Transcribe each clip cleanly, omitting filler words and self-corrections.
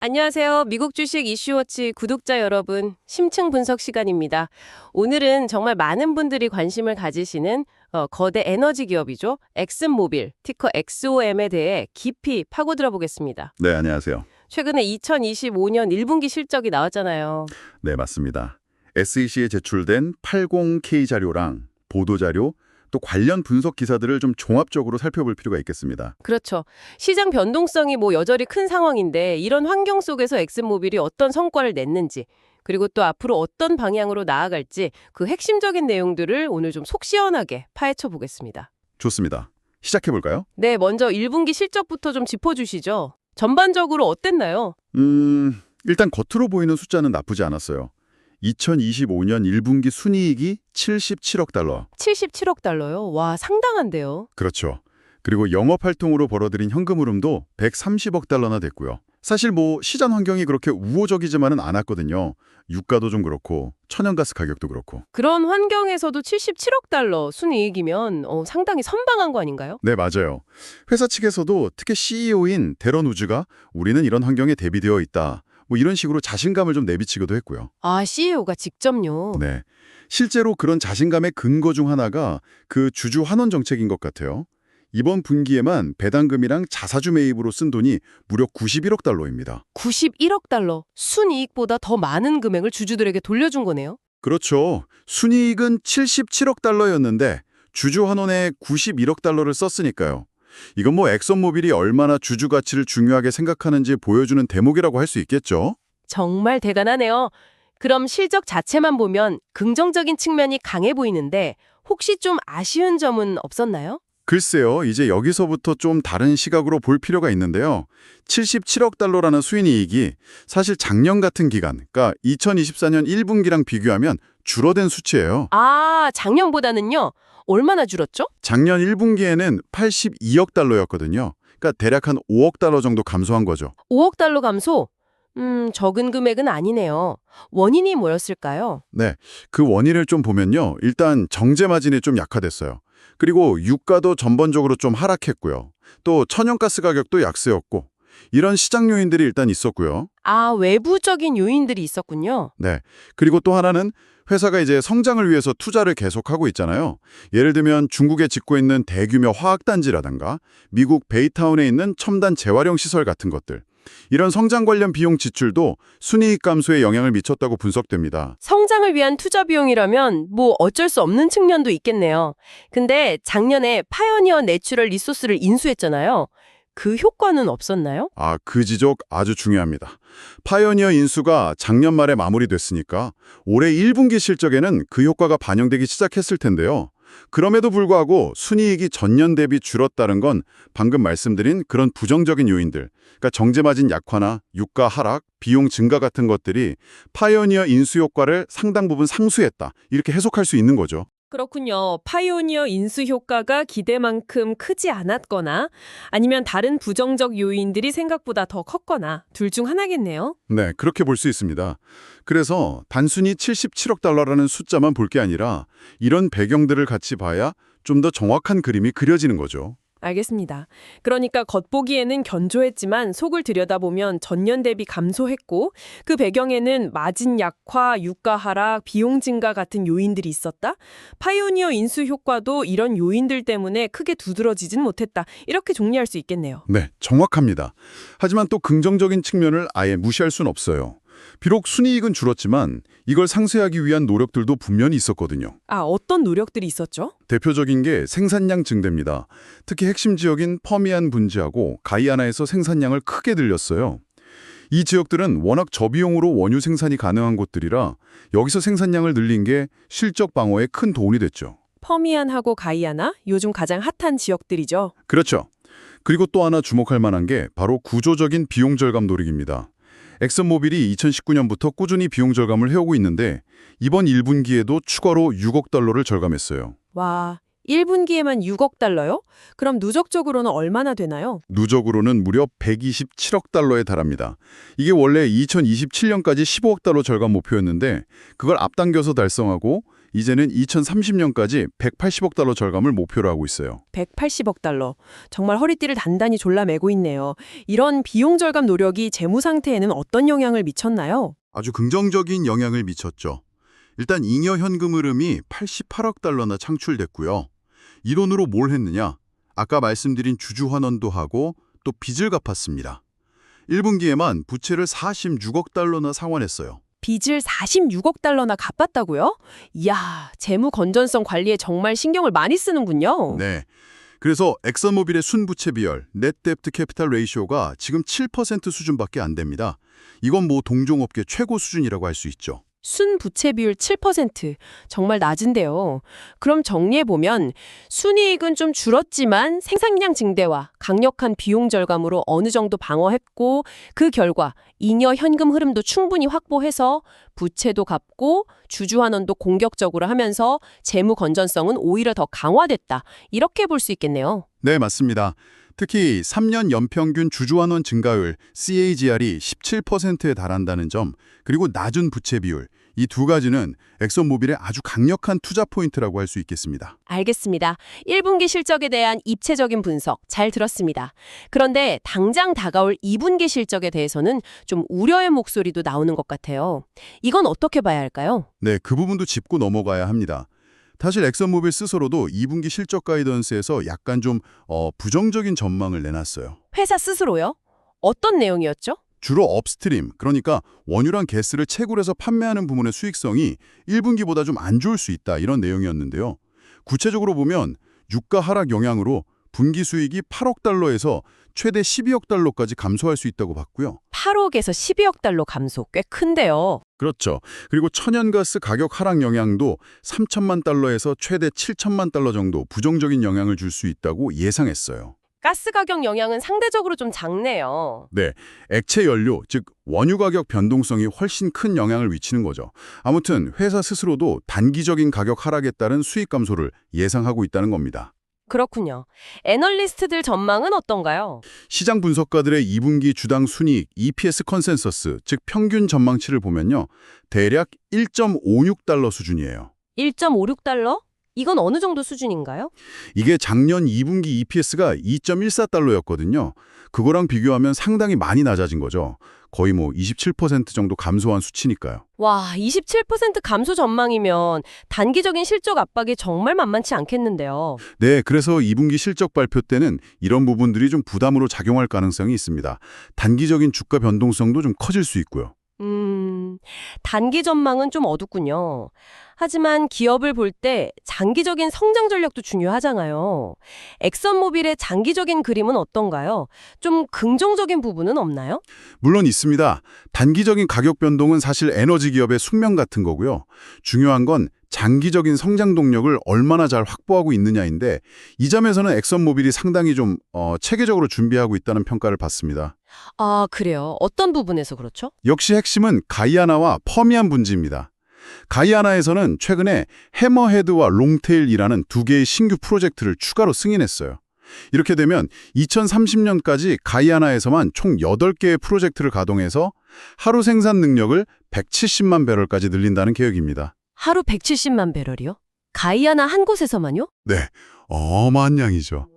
안녕하세요. 미국 주식 이슈워치 구독자 여러분, 심층 분석 시간입니다. 오늘은 정말 많은 분들이 관심을 가지시는 거대 에너지 기업이죠. 엑슨모빌, 티커 XOM에 대해 깊이 파고들어 보겠습니다. 네, 안녕하세요. 최근에 2025년 1분기 실적이 나왔잖아요. 네, 맞습니다. SEC에 제출된 80K 자료랑 보도 자료, 또 관련 분석 기사들을 좀 종합적으로 살펴볼 필요가 있겠습니다. 그렇죠. 시장 변동성이 여전히 큰 상황인데 이런 환경 속에서 엑슨모빌이 어떤 성과를 냈는지 그리고 또 앞으로 어떤 방향으로 나아갈지 그 핵심적인 내용들을 오늘 좀 속 시원하게 파헤쳐 보겠습니다. 좋습니다. 시작해 볼까요? 네, 먼저 1분기 실적부터 좀 짚어주시죠. 전반적으로 어땠나요? 일단 겉으로 보이는 숫자는 나쁘지 않았어요. 2025년 1분기 순이익이 77억 달러. 77억 달러요? 와, 상당한데요. 그렇죠. 그리고 영업활동으로 벌어들인 현금 흐름도 130억 달러나 됐고요. 사실 시장 환경이 그렇게 우호적이지만은 않았거든요. 유가도 좀 그렇고 천연가스 가격도 그렇고. 그런 환경에서도 77억 달러 순이익이면 상당히 선방한 거 아닌가요? 네, 맞아요. 회사 측에서도 특히 CEO인 데런 우즈가 우리는 이런 환경에 대비되어 있다. 이런 식으로 자신감을 좀 내비치기도 했고요. 아, CEO가 직접요? 네. 실제로 그런 자신감의 근거 중 하나가 그 주주 환원 정책인 것 같아요. 이번 분기에만 배당금이랑 자사주 매입으로 쓴 돈이 무려 91억 달러입니다. 91억 달러. 순이익보다 더 많은 금액을 주주들에게 돌려준 거네요. 그렇죠. 순이익은 77억 달러였는데 주주 환원에 91억 달러를 썼으니까요. 이건 엑선모빌이 얼마나 주주 가치를 중요하게 생각하는지 보여주는 대목이라고 할 수 있겠죠. 정말 대단하네요. 그럼 실적 자체만 보면 긍정적인 측면이 강해 보이는데 혹시 좀 아쉬운 점은 없었나요? 글쎄요, 이제 여기서부터 좀 다른 시각으로 볼 필요가 있는데요. 77억 달러라는 수익이익이 사실 작년 같은 기간, 그러니까 2024년 1분기랑 비교하면 줄어든 수치예요. 아, 작년보다는요? 얼마나 줄었죠? 작년 1분기에는 82억 달러였거든요. 그러니까 대략 한 5억 달러 정도 감소한 거죠. 5억 달러 감소? 적은 금액은 아니네요. 원인이 뭐였을까요? 네, 그 원인을 좀 보면요. 일단 정제 마진이 좀 약화됐어요. 그리고 유가도 전반적으로 좀 하락했고요. 또 천연가스 가격도 약세였고 이런 시장 요인들이 일단 있었고요. 아, 외부적인 요인들이 있었군요. 네, 그리고 또 하나는 회사가 이제 성장을 위해서 투자를 계속하고 있잖아요. 예를 들면 중국에 짓고 있는 대규모 화학단지라든가 미국 베이타운에 있는 첨단 재활용 시설 같은 것들. 이런 성장 관련 비용 지출도 순이익 감소에 영향을 미쳤다고 분석됩니다. 성장을 위한 투자 비용이라면 어쩔 수 없는 측면도 있겠네요. 근데 작년에 파이오니어 내추럴 리소스를 인수했잖아요. 그 효과는 없었나요? 그 지적 아주 중요합니다. 파이오니어 인수가 작년 말에 마무리됐으니까 올해 1분기 실적에는 그 효과가 반영되기 시작했을 텐데요. 그럼에도 불구하고 순이익이 전년 대비 줄었다는 건 방금 말씀드린 그런 부정적인 요인들, 그러니까 정제마진 약화나 유가 하락, 비용 증가 같은 것들이 파이오니어 인수 효과를 상당 부분 상쇄했다. 이렇게 해석할 수 있는 거죠. 그렇군요. 파이오니어 인수 효과가 기대만큼 크지 않았거나 아니면 다른 부정적 요인들이 생각보다 더 컸거나 둘 중 하나겠네요. 네, 그렇게 볼 수 있습니다. 그래서 단순히 77억 달러라는 숫자만 볼 게 아니라 이런 배경들을 같이 봐야 좀 더 정확한 그림이 그려지는 거죠. 알겠습니다. 그러니까 겉보기에는 견조했지만 속을 들여다보면 전년 대비 감소했고 그 배경에는 마진 약화, 유가 하락, 비용 증가 같은 요인들이 있었다. 파이오니어 인수 효과도 이런 요인들 때문에 크게 두드러지진 못했다. 이렇게 정리할 수 있겠네요. 네, 정확합니다. 하지만 또 긍정적인 측면을 아예 무시할 순 없어요. 비록 순이익은 줄었지만 이걸 상쇄하기 위한 노력들도 분명히 있었거든요. 아, 어떤 노력들이 있었죠? 대표적인 게 생산량 증대입니다. 특히 핵심 지역인 퍼미안 분지하고 가이아나에서 생산량을 크게 늘렸어요. 이 지역들은 워낙 저비용으로 원유 생산이 가능한 곳들이라 여기서 생산량을 늘린 게 실적 방어에 큰 도움이 됐죠. 퍼미안하고 가이아나 요즘 가장 핫한 지역들이죠. 그렇죠. 그리고 또 하나 주목할 만한 게 바로 구조적인 비용 절감 노력입니다. 엑슨모빌이 2019년부터 꾸준히 비용 절감을 해오고 있는데 이번 1분기에도 추가로 6억 달러를 절감했어요. 와, 1분기에만 6억 달러요? 그럼 누적적으로는 얼마나 되나요? 누적으로는 무려 127억 달러에 달합니다. 이게 원래 2027년까지 15억 달러 절감 목표였는데 그걸 앞당겨서 달성하고 이제는 2030년까지 180억 달러 절감을 목표로 하고 있어요. 180억 달러. 정말 허리띠를 단단히 졸라매고 있네요. 이런 비용 절감 노력이 재무 상태에는 어떤 영향을 미쳤나요? 아주 긍정적인 영향을 미쳤죠. 일단 잉여 현금 흐름이 88억 달러나 창출됐고요. 이 돈으로 뭘 했느냐? 아까 말씀드린 주주 환원도 하고 또 빚을 갚았습니다. 1분기에만 부채를 46억 달러나 상환했어요. 빚을 46억 달러나 갚았다고요? 이야, 재무 건전성 관리에 정말 신경을 많이 쓰는군요. 네. 그래서 엑선모빌의 순부채 비율, 넷데프트 캐피탈 레이쇼가 지금 7% 수준밖에 안 됩니다. 이건 뭐 동종업계 최고 수준이라고 할 수 있죠. 순부채 비율 7%. 정말 낮은데요. 그럼 정리해보면 순이익은 좀 줄었지만 생산량 증대와 강력한 비용 절감으로 어느 정도 방어했고 그 결과 잉여 현금 흐름도 충분히 확보해서 부채도 갚고 주주 환원도 공격적으로 하면서 재무 건전성은 오히려 더 강화됐다. 이렇게 볼 수 있겠네요. 네, 맞습니다. 특히 3년 연평균 주주환원 증가율 CAGR이 17%에 달한다는 점, 그리고 낮은 부채 비율, 이 두 가지는 엑선모빌의 아주 강력한 투자 포인트라고 할 수 있겠습니다. 알겠습니다. 1분기 실적에 대한 입체적인 분석 잘 들었습니다. 그런데 당장 다가올 2분기 실적에 대해서는 좀 우려의 목소리도 나오는 것 같아요. 이건 어떻게 봐야 할까요? 네, 그 부분도 짚고 넘어가야 합니다. 사실 엑선모빌 스스로도 2분기 실적 가이던스에서 약간 좀 부정적인 전망을 내놨어요. 회사 스스로요? 어떤 내용이었죠? 주로 업스트림, 그러니까 원유랑 가스를 채굴해서 판매하는 부문의 수익성이 1분기보다 좀 안 좋을 수 있다, 이런 내용이었는데요. 구체적으로 보면 유가 하락 영향으로 분기 수익이 8억 달러에서 최대 12억 달러까지 감소할 수 있다고 봤고요. 8억에서 12억 달러 감소 꽤 큰데요. 그렇죠. 그리고 천연가스 가격 하락 영향도 3천만 달러에서 최대 7천만 달러 정도 부정적인 영향을 줄 수 있다고 예상했어요. 가스 가격 영향은 상대적으로 좀 작네요. 네, 액체 연료, 즉 원유 가격 변동성이 훨씬 큰 영향을 미치는 거죠. 아무튼 회사 스스로도 단기적인 가격 하락에 따른 수익 감소를 예상하고 있다는 겁니다. 그렇군요. 애널리스트들 전망은 어떤가요? 시장 분석가들의 2분기 주당 순이익 EPS 컨센서스, 즉 평균 전망치를 보면요. 대략 1.56달러 수준이에요. 1.56달러? 이건 어느 정도 수준인가요? 이게 작년 2분기 EPS가 2.14달러였거든요. 그거랑 비교하면 상당히 많이 낮아진 거죠. 거의 뭐 27% 정도 감소한 수치니까요. 와, 27% 감소 전망이면 단기적인 실적 압박이 정말 만만치 않겠는데요. 네, 그래서 2분기 실적 발표 때는 이런 부분들이 좀 부담으로 작용할 가능성이 있습니다. 단기적인 주가 변동성도 좀 커질 수 있고요. 단기 전망은 좀 어둡군요. 하지만 기업을 볼 때 장기적인 성장 전략도 중요하잖아요. 엑선모빌의 장기적인 그림은 어떤가요? 좀 긍정적인 부분은 없나요? 물론 있습니다. 단기적인 가격 변동은 사실 에너지 기업의 숙명 같은 거고요. 중요한 건 장기적인 성장 동력을 얼마나 잘 확보하고 있느냐인데 이 점에서는 엑선모빌이 상당히 좀 체계적으로 준비하고 있다는 평가를 받습니다. 아, 그래요. 어떤 부분에서 그렇죠? 역시 핵심은 가이아나와 퍼미안 분지입니다. 가이아나에서는 최근에 해머헤드와 롱테일이라는 두 개의 신규 프로젝트를 추가로 승인했어요. 이렇게 되면 2030년까지 가이아나에서만 총 8개의 프로젝트를 가동해서 하루 생산 능력을 170만 배럴까지 늘린다는 계획입니다. 하루 170만 배럴이요? 가이아나 한 곳에서만요? 네, 어마한 양이죠.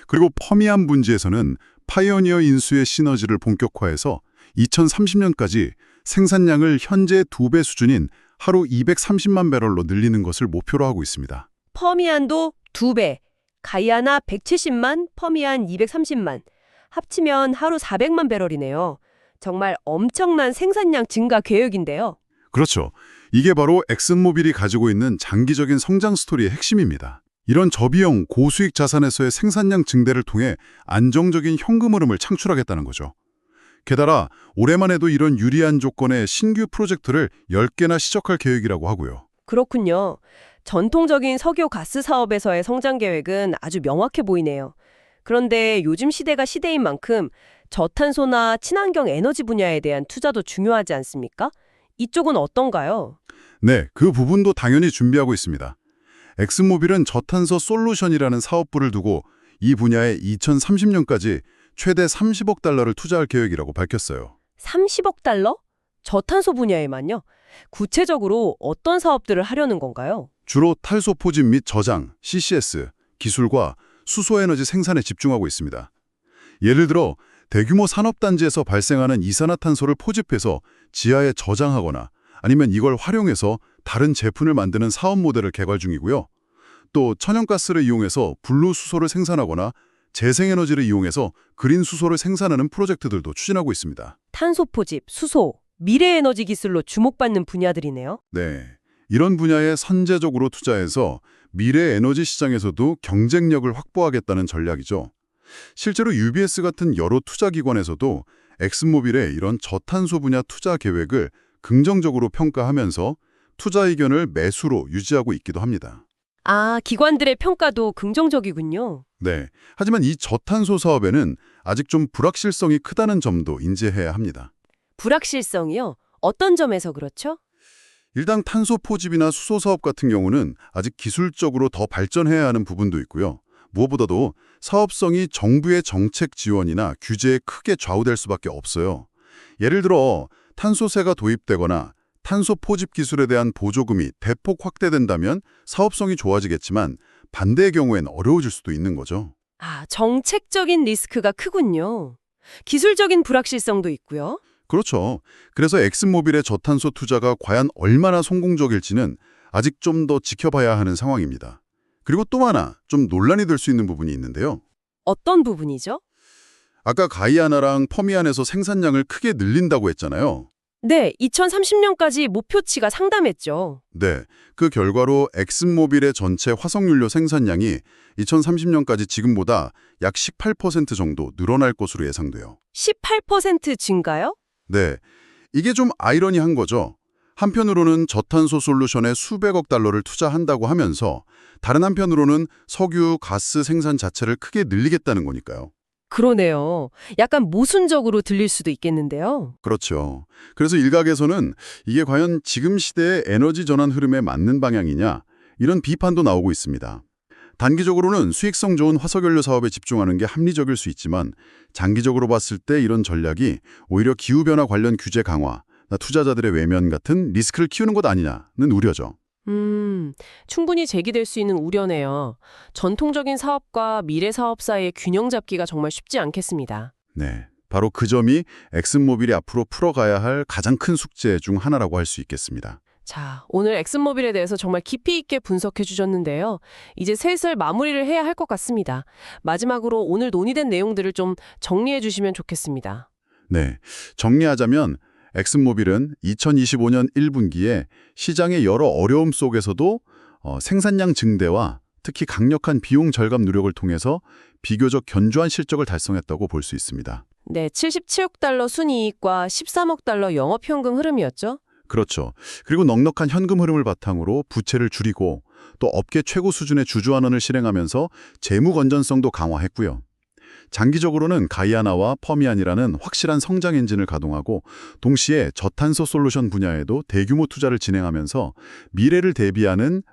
그리고 퍼미안 분지에서는 파이오니어 인수의 시너지를 본격화해서 2030년까지 생산량을 현재 2배 수준인 하루 230만 배럴로 늘리는 것을 목표로 하고 있습니다. 퍼미안도 2배, 가이아나 170만, 퍼미안 230만. 합치면 하루 400만 배럴이네요. 정말 엄청난 생산량 증가 계획인데요. 그렇죠. 이게 바로 엑슨모빌이 가지고 있는 장기적인 성장 스토리의 핵심입니다. 이런 저비용, 고수익 자산에서의 생산량 증대를 통해 안정적인 현금 흐름을 창출하겠다는 거죠. 게다가 올해만 해도 이런 유리한 조건의 신규 프로젝트를 10개나 시작할 계획이라고 하고요. 그렇군요. 전통적인 석유 가스 사업에서의 성장 계획은 아주 명확해 보이네요. 그런데 요즘 시대가 시대인 만큼 저탄소나 친환경 에너지 분야에 대한 투자도 중요하지 않습니까? 이쪽은 어떤가요? 네, 그 부분도 당연히 준비하고 있습니다. 엑슨모빌은 저탄소 솔루션이라는 사업부를 두고 이 분야에 2030년까지 최대 30억 달러를 투자할 계획이라고 밝혔어요. 30억 달러? 저탄소 분야에만요? 구체적으로 어떤 사업들을 하려는 건가요? 주로 탄소 포집 및 저장, CCS, 기술과 수소에너지 생산에 집중하고 있습니다. 예를 들어 대규모 산업단지에서 발생하는 이산화탄소를 포집해서 지하에 저장하거나 아니면 이걸 활용해서 다른 제품을 만드는 사업 모델을 개발 중이고요. 또 천연가스를 이용해서 블루 수소를 생산하거나 재생에너지를 이용해서 그린 수소를 생산하는 프로젝트들도 추진하고 있습니다. 탄소 포집, 수소, 미래 에너지 기술로 주목받는 분야들이네요. 네, 이런 분야에 선제적으로 투자해서 미래 에너지 시장에서도 경쟁력을 확보하겠다는 전략이죠. 실제로 UBS 같은 여러 투자기관에서도 엑슨모빌의 이런 저탄소 분야 투자 계획을 긍정적으로 평가하면서 투자 의견을 매수로 유지하고 있기도 합니다. 아, 기관들의 평가도 긍정적이군요. 네, 하지만 이 저탄소 사업에는 아직 좀 불확실성이 크다는 점도 인지해야 합니다. 불확실성이요? 어떤 점에서 그렇죠? 일단 탄소 포집이나 수소 사업 같은 경우는 아직 기술적으로 더 발전해야 하는 부분도 있고요. 무엇보다도 사업성이 정부의 정책 지원이나 규제에 크게 좌우될 수밖에 없어요. 예를 들어 탄소세가 도입되거나 탄소 포집 기술에 대한 보조금이 대폭 확대된다면 사업성이 좋아지겠지만 반대의 경우엔 어려워질 수도 있는 거죠. 아, 정책적인 리스크가 크군요. 기술적인 불확실성도 있고요. 그렇죠. 그래서 엑슨모빌의 저탄소 투자가 과연 얼마나 성공적일지는 아직 좀 더 지켜봐야 하는 상황입니다. 그리고 또 하나 좀 논란이 될 수 있는 부분이 있는데요. 어떤 부분이죠? 아까 가이아나랑 퍼미안에서 생산량을 크게 늘린다고 했잖아요. 네, 2030년까지 목표치가 상담했죠. 네, 그 결과로 엑슨모빌의 전체 화석연료 생산량이 2030년까지 지금보다 약 18% 정도 늘어날 것으로 예상돼요. 18% 증가요? 네, 이게 좀 아이러니한 거죠. 한편으로는 저탄소 솔루션에 수백억 달러를 투자한다고 하면서 다른 한편으로는 석유, 가스 생산 자체를 크게 늘리겠다는 거니까요. 그러네요. 약간 모순적으로 들릴 수도 있겠는데요. 그렇죠. 그래서 일각에서는 이게 과연 지금 시대의 에너지 전환 흐름에 맞는 방향이냐 이런 비판도 나오고 있습니다. 단기적으로는 수익성 좋은 화석연료 사업에 집중하는 게 합리적일 수 있지만 장기적으로 봤을 때 이런 전략이 오히려 기후변화 관련 규제 강화, 투자자들의 외면 같은 리스크를 키우는 것 아니냐는 우려죠. 충분히 제기될 수 있는 우려네요. 전통적인 사업과 미래 사업 사이의 균형 잡기가 정말 쉽지 않겠습니다. 네, 바로 그 점이 엑슨모빌이 앞으로 풀어가야 할 가장 큰 숙제 중 하나라고 할 수 있겠습니다. 자, 오늘 엑슨모빌에 대해서 정말 깊이 있게 분석해 주셨는데요. 이제 슬슬 마무리를 해야 할 것 같습니다. 마지막으로 오늘 논의된 내용들을 좀 정리해 주시면 좋겠습니다. 네, 정리하자면 엑슨모빌은 2025년 1분기에 시장의 여러 어려움 속에서도 생산량 증대와 특히 강력한 비용 절감 노력을 통해서 비교적 견조한 실적을 달성했다고 볼 수 있습니다. 네, 77억 달러 순이익과 13억 달러 영업현금 흐름이었죠? 그렇죠. 그리고 넉넉한 현금 흐름을 바탕으로 부채를 줄이고 또 업계 최고 수준의 주주환원을 실행하면서 재무 건전성도 강화했고요. 장기적으로는 가이아나와 퍼미안이라는 확실한 성장 엔진을 가동하고 동시에 저탄소 솔루션 분야에도 대규모 투자를 진행하면서 미래를 대비하는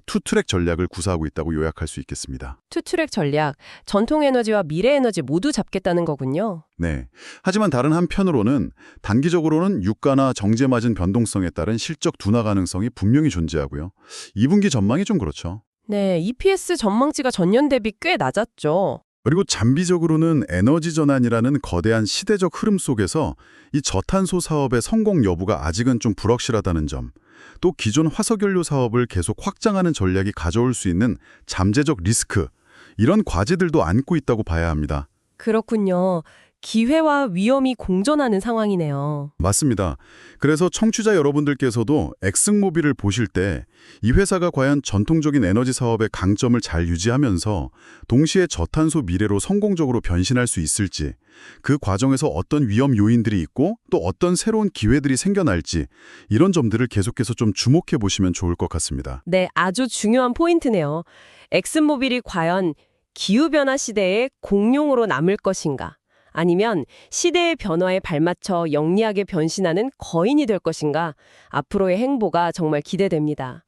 투트랙 전략을 구사하고 있다고 요약할 수 있겠습니다. 투트랙 전략, 전통 에너지와 미래 에너지 모두 잡겠다는 거군요. 네. 하지만 다른 한편으로는 단기적으로는 유가나 정제 마진 변동성에 따른 실적 둔화 가능성이 분명히 존재하고요. 2분기 전망이 좀 그렇죠. 네, EPS 전망치가 전년 대비 꽤 낮았죠. 그리고 장기적으로는 에너지 전환이라는 거대한 시대적 흐름 속에서 이 저탄소 사업의 성공 여부가 아직은 좀 불확실하다는 점, 또 기존 화석연료 사업을 계속 확장하는 전략이 가져올 수 있는 잠재적 리스크, 이런 과제들도 안고 있다고 봐야 합니다. 그렇군요. 기회와 위험이 공존하는 상황이네요. 맞습니다. 그래서 청취자 여러분들께서도 엑슨모빌을 보실 때 이 회사가 과연 전통적인 에너지 사업의 강점을 잘 유지하면서 동시에 저탄소 미래로 성공적으로 변신할 수 있을지, 그 과정에서 어떤 위험 요인들이 있고 또 어떤 새로운 기회들이 생겨날지 이런 점들을 계속해서 좀 주목해 보시면 좋을 것 같습니다. 네, 아주 중요한 포인트네요. 엑슨모빌이 과연 기후변화 시대의 공룡으로 남을 것인가? 아니면 시대의 변화에 발맞춰 영리하게 변신하는 거인이 될 것인가? 앞으로의 행보가 정말 기대됩니다.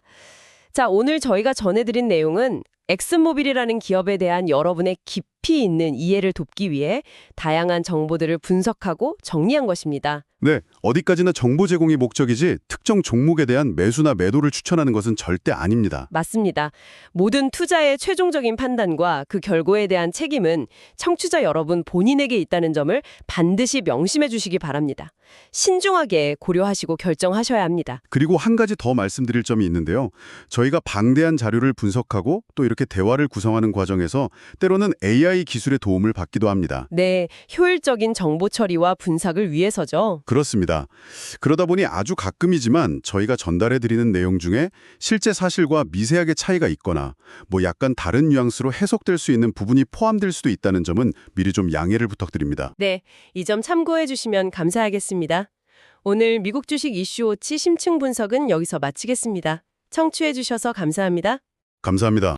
자, 오늘 저희가 전해드린 내용은 엑슨모빌이라는 기업에 대한 여러분의 깊이 있는 이해를 돕기 위해 다양한 정보들을 분석하고 정리한 것입니다. 네, 어디까지나 정보 제공이 목적이지 특정 종목에 대한 매수나 매도를 추천하는 것은 절대 아닙니다. 맞습니다. 모든 투자의 최종적인 판단과 그 결과에 대한 책임은 청취자 여러분 본인에게 있다는 점을 반드시 명심해 주시기 바랍니다. 신중하게 고려하시고 결정하셔야 합니다. 그리고 한 가지 더 말씀드릴 점이 있는데요. 저희가 방대한 자료를 분석하고 또 이렇게 대화를 구성하는 과정에서 때로는 AI 기술의 도움을 받기도 합니다. 네, 효율적인 정보 처리와 분석을 위해서죠. 그렇습니다. 그러다 보니 아주 가끔이지만 저희가 전달해드리는 내용 중에 실제 사실과 미세하게 차이가 있거나 뭐 약간 다른 뉘앙스로 해석될 수 있는 부분이 포함될 수도 있다는 점은 미리 좀 양해를 부탁드립니다. 네, 이 점 참고해 주시면 감사하겠습니다. 오늘 미국 주식 이슈워치 심층 분석은 여기서 마치겠습니다. 청취해 주셔서 감사합니다. 감사합니다.